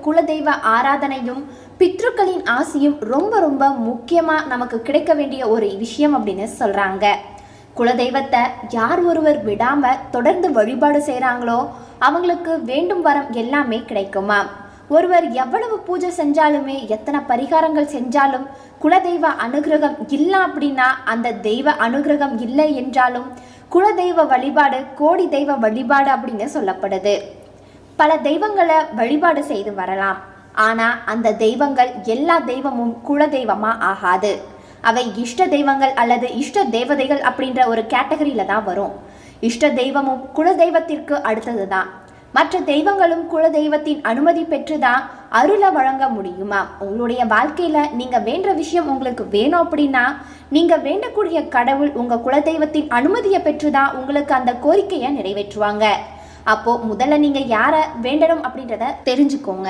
குலதெய்வ ஆராதனையும் பித்ருக்களின் ஆசையும் ரொம்ப ரொம்ப முக்கியமாக நமக்கு கிடைக்க வேண்டிய ஒரு விஷயம் அப்படின்னு சொல்கிறாங்க. குலதெய்வத்தை யார் ஒருவர் விடாமல் தொடர்ந்து வழிபாடு செய்கிறாங்களோ அவங்களுக்கு வேண்டும் வரம் எல்லாமே கிடைக்குமா. ஒருவர் எவ்வளவு பூஜை செஞ்சாலுமே எத்தனை பரிகாரங்கள் செஞ்சாலும் குலதெய்வ அனுகிரகம் இல்லை அப்படின்னா அந்த தெய்வ அனுகிரகம் இல்லை என்றாலும் குலதெய்வ வழிபாடு கோடி தெய்வ வழிபாடு அப்படின்னு சொல்லப்படுது. பல தெய்வங்களை வழிபாடு செய்து வரலாம். ஆனால் அந்த தெய்வங்கள் எல்லா தெய்வமும் குலதெய்வமாக ஆகாது. அவை இஷ்ட தெய்வங்கள் அல்லது இஷ்ட தேவதைகள் அப்படின்ற ஒரு கேட்டகரியில தான் வரும். இஷ்ட தெய்வமும் குலதெய்வத்திற்கு அடுத்தது தான். மற்ற தெய்வங்களும் குலதெய்வத்தின் அனுமதி பெற்றுதான் அருளை வழங்க முடியுமா. உங்களுடைய வாழ்க்கையில நீங்க வேண்ட விஷயம் உங்களுக்கு வேணும் அப்படின்னா நீங்க வேண்டக்கூடிய கடவுள் உங்க குலதெய்வத்தின் அனுமதியை பெற்றுதான் உங்களுக்கு அந்த கோரிக்கையை நிறைவேற்றுவாங்க. அப்போ முதல்ல நீங்க யாரை வேண்டணும் அப்படின்றத தெரிஞ்சுக்கோங்க.